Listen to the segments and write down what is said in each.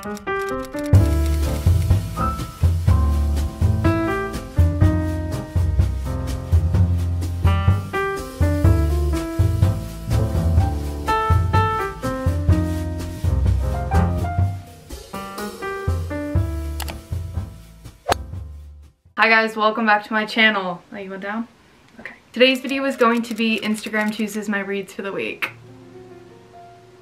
Hi guys, welcome back to my channel. Oh, you went down? Okay. Today's video is going to be Instagram chooses my reads for the week.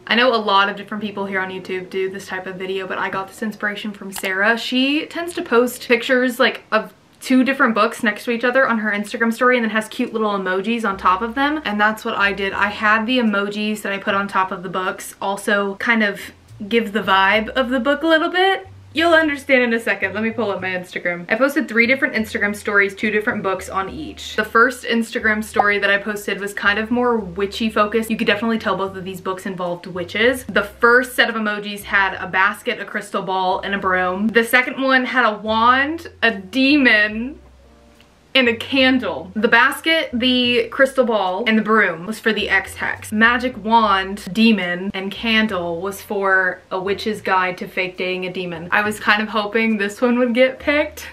I know a lot of different people here on YouTube do this type of video, but I got this inspiration from Sarah. She tends to post pictures like of two different books next to each other on her Instagram story and then has cute little emojis on top of them. And that's what I did. I had the emojis that I put on top of the books also kind of give the vibe of the book a little bit. You'll understand in a second. Let me pull up my Instagram. I posted 3 different Instagram stories, 2 different books on each. The first Instagram story that I posted was kind of more witchy focused. You could definitely tell both of these books involved witches. The first set of emojis had a basket, a crystal ball, and a broom. The second one had a wand, a demon, and a candle. The basket, the crystal ball, and the broom was for the Ex Hex. Magic wand, demon, and candle was for a witch's guide to fake dating a demon. I was kind of hoping this one would get picked.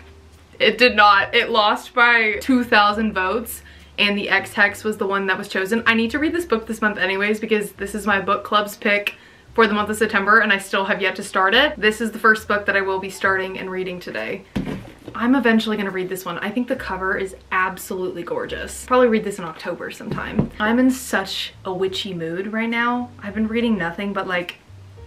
It did not. It lost by 2,000 votes. And the Ex Hex was the one that was chosen. I need to read this book this month anyways because this is my book club's pick for the month of September and I still have yet to start it. This is the first book that I will be starting and reading today. I'm eventually gonna read this one. I think the cover is absolutely gorgeous. Probably read this in October sometime. I'm in such a witchy mood right now. I've been reading nothing but like,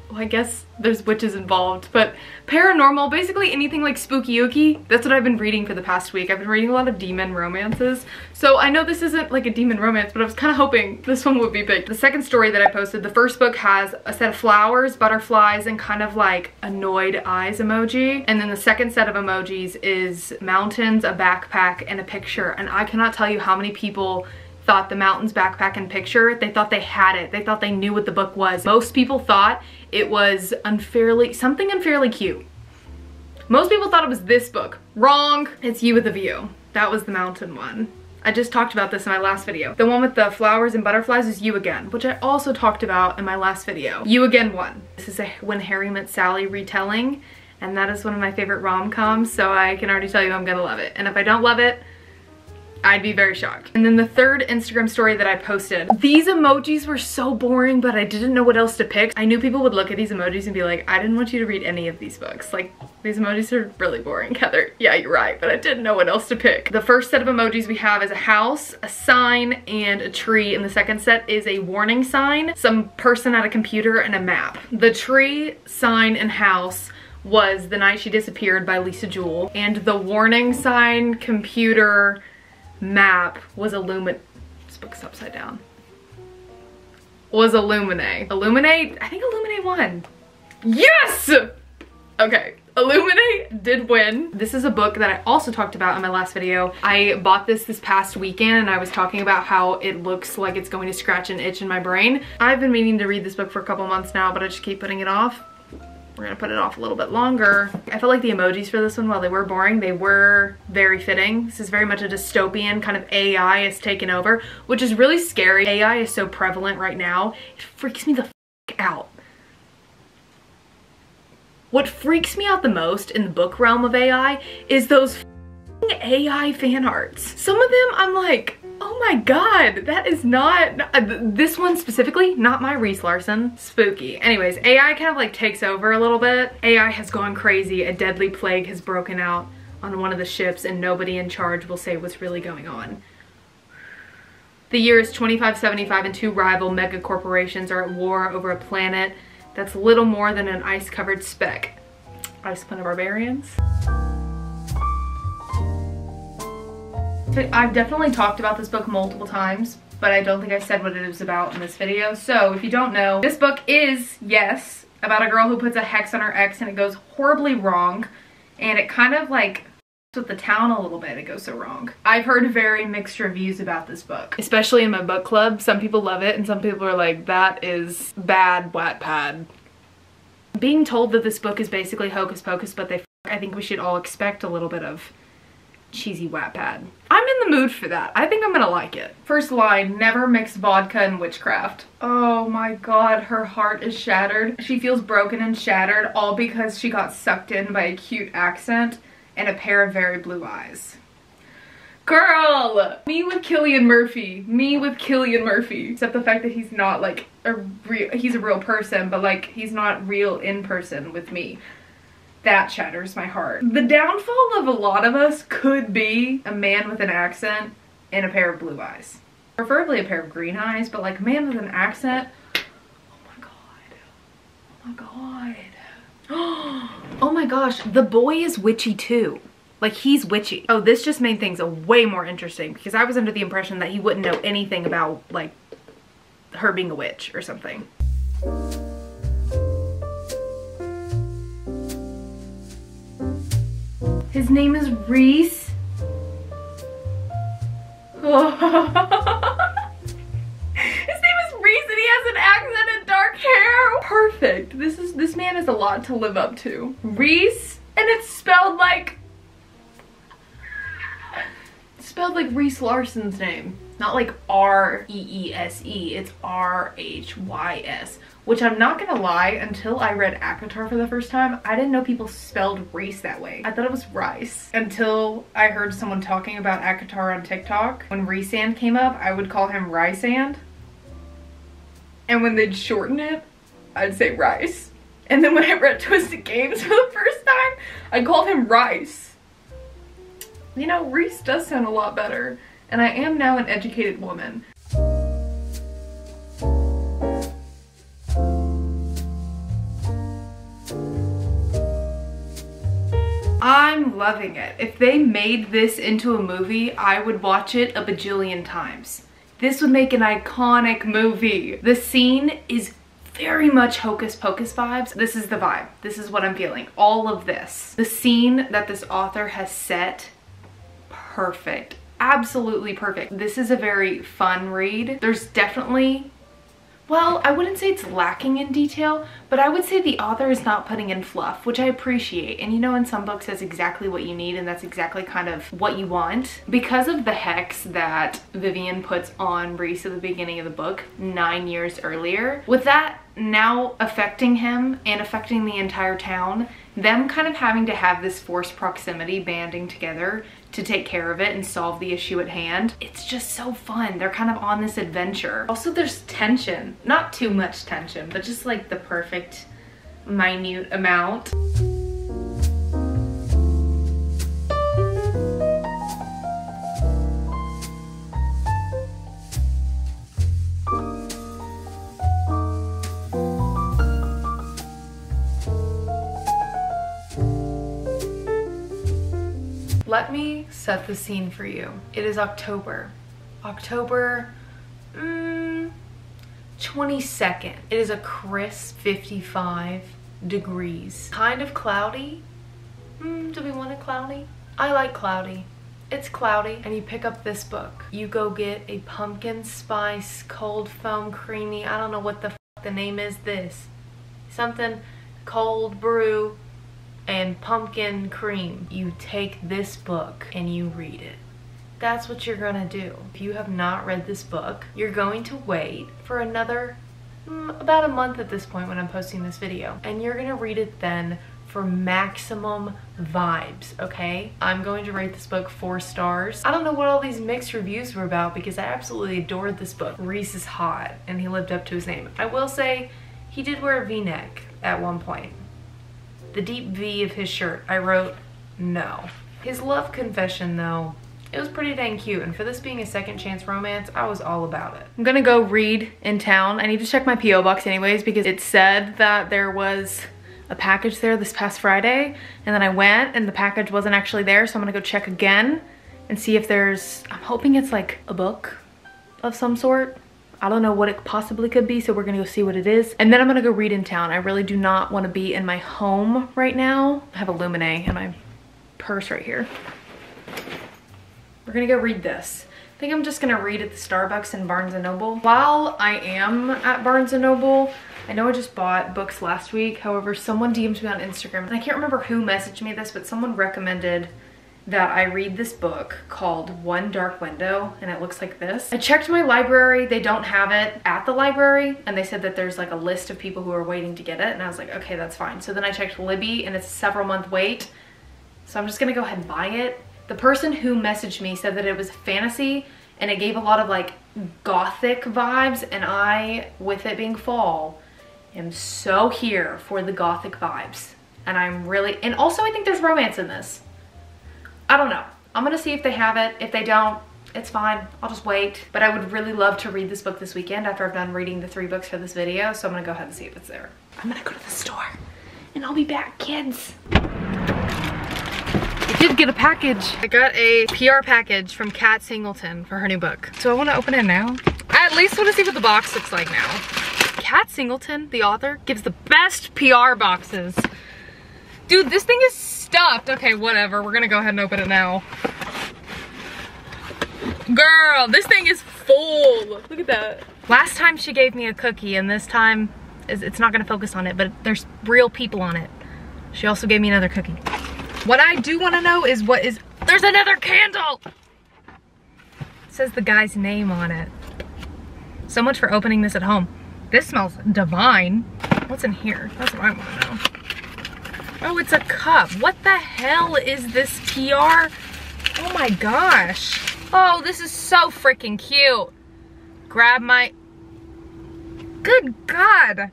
well, I guess there's witches involved, but paranormal, basically anything like spooky-ooky. That's what I've been reading for the past week. I've been reading a lot of demon romances. So I know this isn't like a demon romance, but I was kind of hoping this one would be big. The second story that I posted, the first book has a set of flowers, butterflies, and kind of like annoyed eyes emoji. And then the second set of emojis is mountains, a backpack, and a picture. And I cannot tell you how many people thought the mountains, backpack, and picture, they thought they had it. They thought they knew what the book was. Most people thought it was something unfairly cute. Most people thought it was this book. Wrong. It's You with a View. That was the mountain one. I just talked about this in my last video. The one with the flowers and butterflies is You Again, which I also talked about in my last video. You Again won. This is a When Harry Met Sally retelling, and that is one of my favorite rom-coms, so I can already tell you I'm gonna love it. And if I don't love it, I'd be very shocked. And then the third Instagram story that I posted, these emojis were so boring, but I didn't know what else to pick. I knew people would look at these emojis and be like, I didn't want you to read any of these books. Like, these emojis are really boring, Heather. Yeah, you're right, but I didn't know what else to pick. The first set of emojis we have is a house, a sign, and a tree. And the second set is a warning sign, some person at a computer, and a map. The tree, sign, and house was The Night She Disappeared by Lisa Jewell. And the warning sign, computer, map was Illuminae. This book's upside down. Was Illuminae. Illuminae? I think Illuminae won. Yes! Okay, Illuminae did win. This is a book that I also talked about in my last video. I bought this past weekend and I was talking about how it looks like it's going to scratch an itch in my brain. I've been meaning to read this book for a couple months now, but I just keep putting it off. We're gonna put it off a little bit longer. I felt like the emojis for this one, while they were boring, they were very fitting. This is very much a dystopian kind of AI has taken over, which is really scary. AI is so prevalent right now. It freaks me the f out. What freaks me out the most in the book realm of AI is those AI fan arts. Some of them I'm like, oh my god, that is not, this one specifically, not my Reese Larson. Spooky. Anyways, AI kind of like takes over a little bit. AI has gone crazy. A deadly plague has broken out on one of the ships and nobody in charge will say what's really going on. The year is 2575 and 2 rival mega corporations are at war over a planet that's little more than an ice-covered speck. Ice Planet Barbarians. I've definitely talked about this book multiple times, but I don't think I said what it is about in this video. So if you don't know, this book is, yes, about a girl who puts a hex on her ex and it goes horribly wrong. And it kind of like with the town a little bit, it goes so wrong. I've heard very mixed reviews about this book, especially in my book club. Some people love it and some people are like, that is bad Wattpad. Being told that this book is basically hocus pocus, but I think we should all expect a little bit of cheesy Wattpad. I'm in the the mood for that. I think I'm gonna like it. First line, never mix vodka and witchcraft. Oh my god, her heart is shattered. She feels broken and shattered all because she got sucked in by a cute accent and a pair of very blue eyes. Girl! Me with Cillian Murphy. Me with Cillian Murphy. Except the fact that he's not like he's a real person, but like he's not real in person with me. That shatters my heart. The downfall of a lot of us could be a man with an accent and a pair of blue eyes. Preferably a pair of green eyes, but like a man with an accent. Oh my god. Oh my god. Oh my gosh, the boy is witchy too. Like, he's witchy. Oh, this just made things way more interesting because I was under the impression that he wouldn't know anything about, like, her being a witch or something. His name is Reese. Oh. His name is Reese and he has an accent and dark hair. Perfect. This man has a lot to live up to. Reese, and it's spelled like Reese Larson's name. Not like R-E-E-S-E, it's R-H-Y-S. Which I'm not gonna lie, until I read ACOTAR for the first time, I didn't know people spelled Reese that way. I thought it was rice. Until I heard someone talking about ACOTAR on TikTok. When Rhysand came up, I would call him Rhysand. And when they'd shorten it, I'd say rice. And then when I read Twisted Games for the first time, I called him Rice. You know, Reese does sound a lot better, and I am now an educated woman. I'm loving it. If they made this into a movie, I would watch it a bajillion times. This would make an iconic movie. The scene is very much Hocus Pocus vibes. This is the vibe. This is what I'm feeling. All of this. The scene that this author has set, perfect. Absolutely perfect. This is a very fun read. There's definitely, well, I wouldn't say it's lacking in detail, but I would say the author is not putting in fluff, which I appreciate. And you know, in some books that's exactly what you need, and that's exactly kind of what you want. Because of the hex that Vivian puts on Reese at the beginning of the book 9 years earlier, with that now affecting him and affecting the entire town, them kind of having to have this forced proximity banding together to take care of it and solve the issue at hand. It's just so fun. They're kind of on this adventure. Also, there's tension. Not too much tension, but just like the perfect minute amount. Let me set the scene for you. It is October. October 22nd. It is a crisp 55 degrees. Kind of cloudy. Do we want it cloudy? I like cloudy. It's cloudy, and you pick up this book. You go get a pumpkin spice cold foam creamy, I don't know what the f the name is this. Something cold brew and pumpkin cream. You take this book and you read it. That's what you're gonna do. If you have not read this book, you're going to wait for another about a month at this point when I'm posting this video, and you're gonna read it then for maximum vibes, okay? I'm going to rate this book 4 stars. I don't know what all these mixed reviews were about because I absolutely adored this book. Reese is hot and he lived up to his name. I will say he did wear a V-neck at one point. The deep V of his shirt, I wrote no. His love confession though, it was pretty dang cute, and for this being a second chance romance, I was all about it. I'm gonna go read in town. I need to check my P.O. box anyways because it said that there was a package there this past Friday, and then I went and the package wasn't actually there, so I'm gonna go check again and see if there's, I'm hoping it's like a book of some sort. I don't know what it possibly could be, so we're gonna go see what it is. And then I'm gonna go read in town. I really do not wanna be in my home right now. I have Illuminae in my purse right here. We're gonna go read this. I think I'm just gonna read at the Starbucks in Barnes & Noble. While I am at Barnes & Noble, I know I just bought books last week. However, someone DM'd me on Instagram, and I can't remember who messaged me this, but someone recommended that I read this book called One Dark Window, and it looks like this. I checked my library, they don't have it at the library, and they said that there's like a list of people who are waiting to get it, and I was like, okay, that's fine. So then I checked Libby, and it's a several month wait, so I'm just gonna go ahead and buy it. The person who messaged me said that it was fantasy, and it gave a lot of like gothic vibes, and I, with it being fall, am so here for the gothic vibes. And I'm really, and also I think there's romance in this. I don't know. I'm gonna see if they have it. If they don't, it's fine. I'll just wait. But I would really love to read this book this weekend after I've done reading the 3 books for this video. So I'm gonna go ahead and see if it's there. I'm gonna go to the store and I'll be back, kids. I did get a package. I got a PR package from Kat Singleton for her new book. So I wanna open it now. I at least wanna see what the box looks like now. Kat Singleton, the author, gives the best PR boxes. Dude, this thing is stuffed. Okay, whatever. We're gonna go ahead and open it now. Girl, this thing is full. Look at that. Last time she gave me a cookie, and this time, it's not gonna focus on it, but there's real people on it. She also gave me another cookie. What I do wanna know is there's another candle! It says the guy's name on it. So much for opening this at home. This smells divine. What's in here? That's what I wanna know. Oh, it's a cup. What the hell is this PR? Oh my gosh. Oh, this is so freaking cute. Grab my... Good God.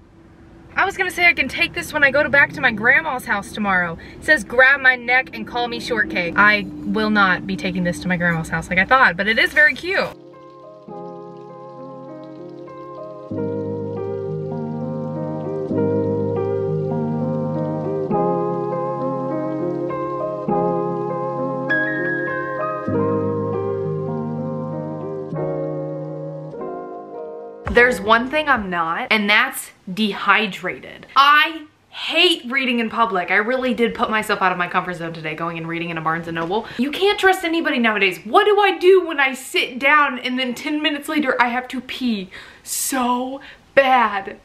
I was gonna say I can take this when I go back to my grandma's house tomorrow. It says grab my neck and call me shortcake. I will not be taking this to my grandma's house like I thought, but it is very cute. There's one thing I'm not, and that's dehydrated. I hate reading in public. I really did put myself out of my comfort zone today going and reading in a Barnes & Noble. You can't trust anybody nowadays. What do I do when I sit down and then 10 minutes later I have to pee so bad?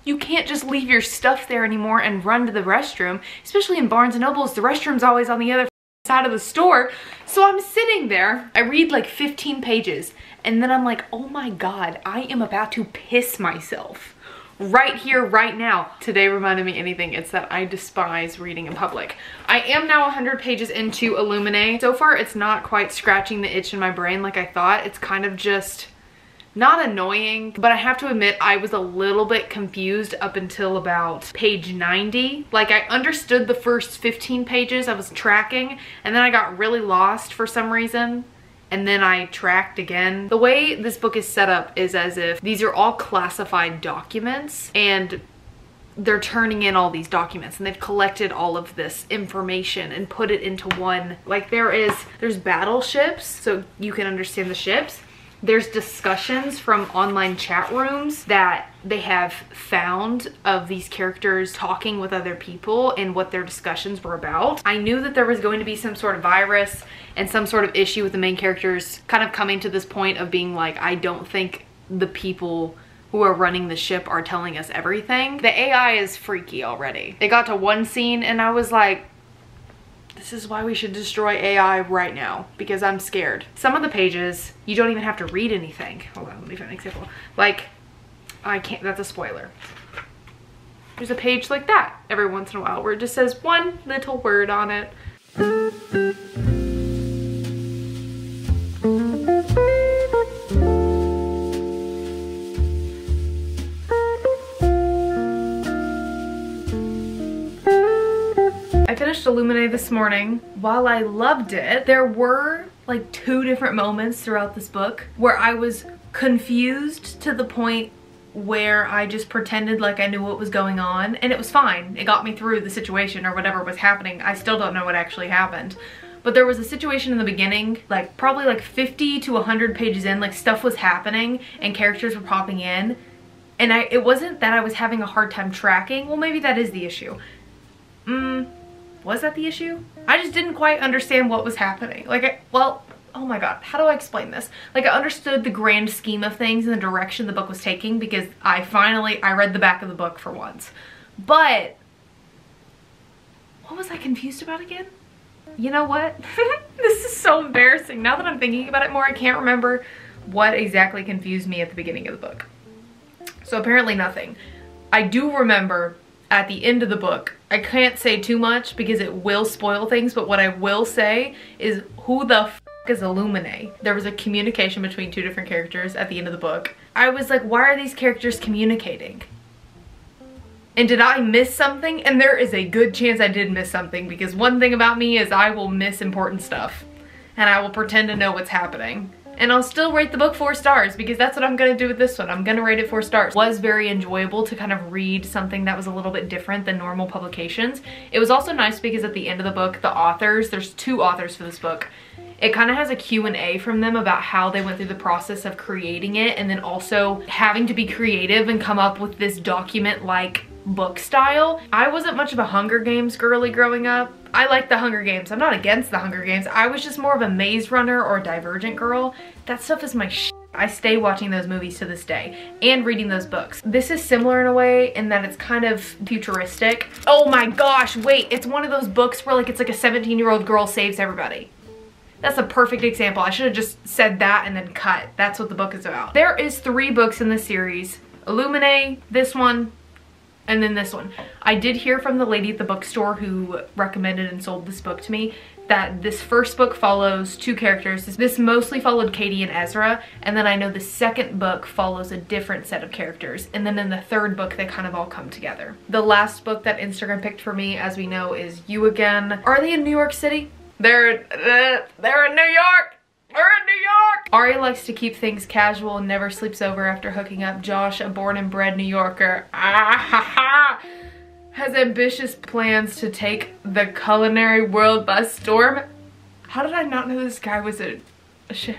You can't just leave your stuff there anymore and run to the restroom, especially in Barnes & Nobles. The restroom's always on the other side of the store. So I'm sitting there, I read like 15 pages, and then I'm like, oh my God, I am about to piss myself right here, right now. Today reminded me anything, it's that I despise reading in public. I am now 100 pages into Illuminae. So far, it's not quite scratching the itch in my brain like I thought. It's kind of just not annoying, but I have to admit I was a little bit confused up until about page 90. Like, I understood the first 15 pages, I was tracking, and then I got really lost for some reason, and then I tracked again. The way this book is set up is as if these are all classified documents, and they're turning in all these documents, and they've collected all of this information and put it into one. Like, there's battleships, so you can understand the ships. There's discussions from online chat rooms that they have found of these characters talking with other people and what their discussions were about. I knew that there was going to be some sort of virus and some sort of issue with the main characters kind of coming to this point of being like, I don't think the people who are running the ship are telling us everything. The AI is freaky already. It got to one scene and I was like, this is why we should destroy AI right now, because I'm scared. Some of the pages, you don't even have to read anything. Hold on, let me find an example. Like, I can't, that's a spoiler. There's a page like that every once in a while where it just says one little word on it. I finished Illuminae this morning. While I loved it, there were like 2 different moments throughout this book where I was confused to the point where I just pretended like I knew what was going on, and it was fine. It got me through the situation or whatever was happening. I still don't know what actually happened. But there was a situation in the beginning, like probably like 50 to 100 pages in, like stuff was happening and characters were popping in. And it wasn't that I was having a hard time tracking. Well, maybe that is the issue. Was that the issue? I just didn't quite understand what was happening. Like, well, oh my God, how do I explain this? Like, I understood the grand scheme of things and the direction the book was taking because I read the back of the book for once. But what was I confused about again? You know what? This is so embarrassing. Now that I'm thinking about it more, I can't remember what exactly confused me at the beginning of the book. So apparently nothing. I do remember at the end of the book, I can't say too much because it will spoil things, but what I will say is who the f is Illuminae? There was a communication between two different characters at the end of the book. I was like, why are these characters communicating? And did I miss something? And there is a good chance I did miss something, because one thing about me is I will miss important stuff and I will pretend to know what's happening. And I'll still rate the book 4 stars because that's what I'm gonna do with this one. I'm gonna rate it 4 stars. It was very enjoyable to kind of read something that was a little bit different than normal publications. It was also nice because at the end of the book, the authors, there's 2 authors for this book. It kind of has a Q&A from them about how they went through the process of creating it, and then also having to be creative and come up with this document-like book style. I wasn't much of a Hunger Games girly growing up. I like the Hunger Games. I'm not against the Hunger Games. I was just more of a Maze Runner or Divergent girl. That stuff is my shit. I stay watching those movies to this day and reading those books. This is similar in a way in that it's kind of futuristic. Oh my gosh, wait, it's one of those books where like it's like a 17-year-old girl saves everybody. That's a perfect example. I should have just said that and then cut. That's what the book is about. There is 3 books in this series. Illuminae, this one, and then this one. I did hear from the lady at the bookstore who recommended and sold this book to me that this first book follows 2 characters. This mostly followed Katie and Ezra, and then I know the second book follows a different set of characters, and then in the 3rd book they kind of all come together. The last book that Instagram picked for me, as we know, is You Again. Are they in New York City? They're in New York! They're in New York! Ari likes to keep things casual and never sleeps over after hooking up. Josh, a born and bred New Yorker, has ambitious plans to take the culinary world by storm. How did I not know this guy was a chef?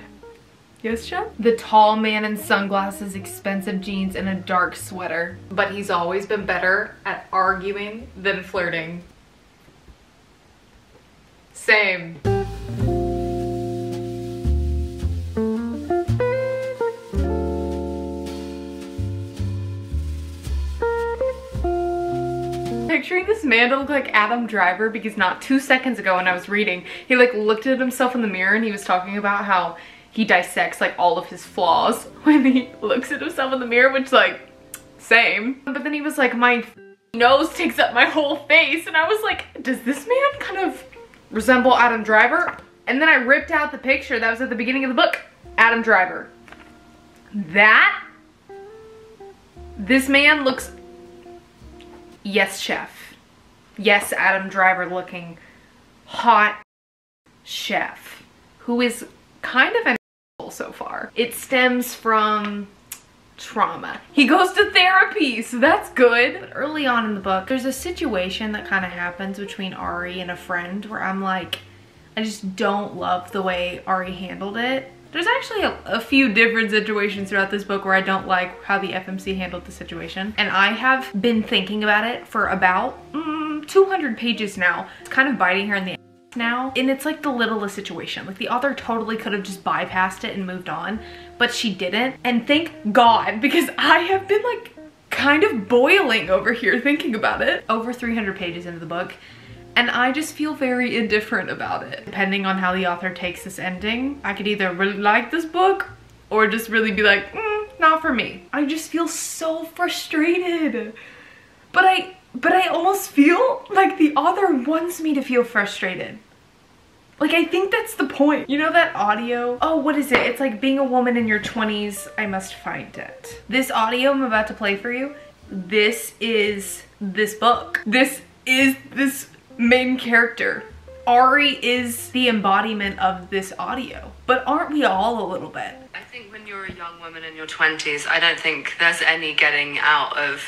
Yes, chef? The tall man in sunglasses, expensive jeans, and a dark sweater. But he's always been better at arguing than flirting. Same. Picturing this man to look like Adam Driver, because not 2 seconds ago when I was reading, he like looked at himself in the mirror and he was talking about how he dissects like all of his flaws when he looks at himself in the mirror, which like, same. But then he was like, my nose takes up my whole face, and I was like, does this man kind of resemble Adam Driver? And then I ripped out the picture that was at the beginning of the book. Adam Driver. This man looks, yes chef. Yes, Adam Driver looking hot chef who is kind of an asshole so far. It stems from trauma. He goes to therapy, so that's good. But early on in the book, there's a situation that kind of happens between Ari and a friend where I'm like, I just don't love the way Ari handled it. There's actually a few different situations throughout this book where I don't like how the FMC handled the situation. And I have been thinking about it for about 200 pages now. It's kind of biting her in the ass now. And it's like the littlest situation. Like the author totally could have just bypassed it and moved on, but she didn't. And thank God, because I have been like kind of boiling over here thinking about it. Over 300 pages into the book. And I just feel very indifferent about it. Depending on how the author takes this ending, I could either really like this book or just really be like, not for me. I just feel so frustrated. But I almost feel like the author wants me to feel frustrated. Like, I think that's the point. You know that audio? Oh, what is it? It's like being a woman in your 20s. I must find it. This audio I'm about to play for you, this is this book. This is this main character. Ari is the embodiment of this audio. But aren't we all a little bit? I think when you're a young woman in your 20s, I don't think there's any getting out of,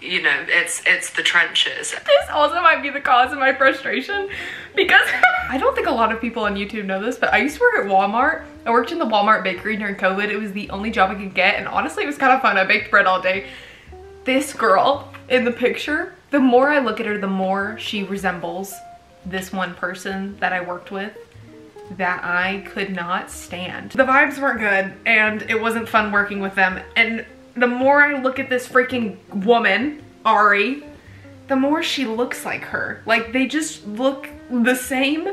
you know, it's the trenches. This also might be the cause of my frustration, because I don't think a lot of people on YouTube know this, but I used to work at Walmart. I worked in the Walmart bakery during COVID. It was the only job I could get, and honestly, it was kind of fun. I baked bread all day. This girl in the picture, the more I look at her, the more she resembles this one person that I worked with that I could not stand. The vibes weren't good, and it wasn't fun working with them. And the more I look at this freaking woman, Ari, the more she looks like her. Like, they just look the same.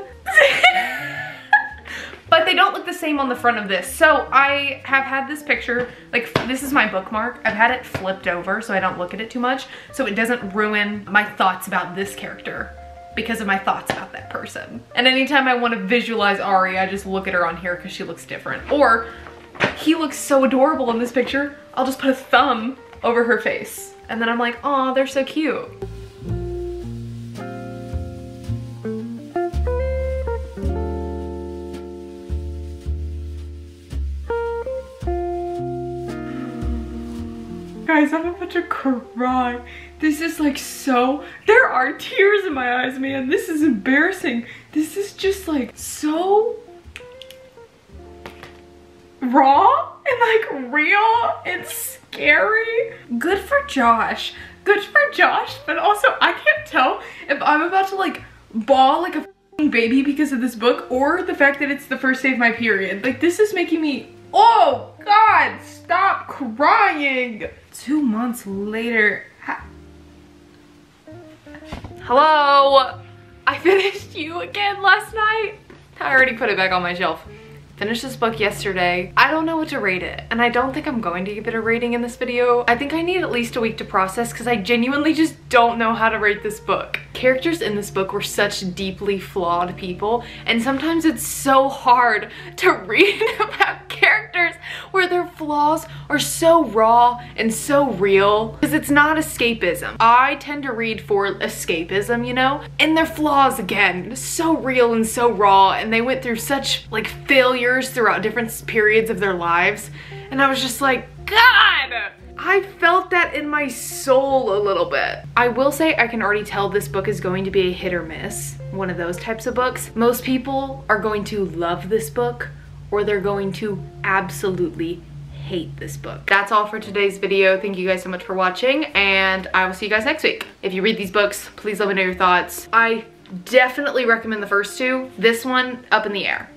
But they don't look the same on the front of this. So I have had this picture, like this is my bookmark. I've had it flipped over so I don't look at it too much, so it doesn't ruin my thoughts about this character because of my thoughts about that person. And anytime I want to visualize Ari, I just look at her on here because she looks different. Or he looks so adorable in this picture, I'll just put a thumb over her face. And then I'm like, oh, they're so cute. Guys, I'm about to cry. This is like so, there are tears in my eyes, man. This is embarrassing. This is just like so raw and like real and scary. Good for Josh. Good for Josh, but also I can't tell if I'm about to like bawl like a f***ing baby because of this book or the fact that it's the first day of my period. Like this is making me, oh God, stop crying. 2 months later. Hello? I finished You again last night. I already put it back on my shelf. Finished this book yesterday. I don't know what to rate it, and I don't think I'm going to give it a rating in this video. I think I need at least a week to process because I genuinely just don't know how to rate this book. Characters in this book were such deeply flawed people, and sometimes it's so hard to read about characters where their flaws are so raw and so real because it's not escapism. I tend to read for escapism, you know, and their flaws again, so real and so raw, and they went through such like failures throughout different periods of their lives, and I was just like, God! I felt that in my soul a little bit. I will say I can already tell this book is going to be a hit or miss, one of those types of books. Most people are going to love this book or they're going to absolutely hate this book. That's all for today's video. Thank you guys so much for watching, and I will see you guys next week. If you read these books, please let me know your thoughts. I definitely recommend the first two. This one, up in the air.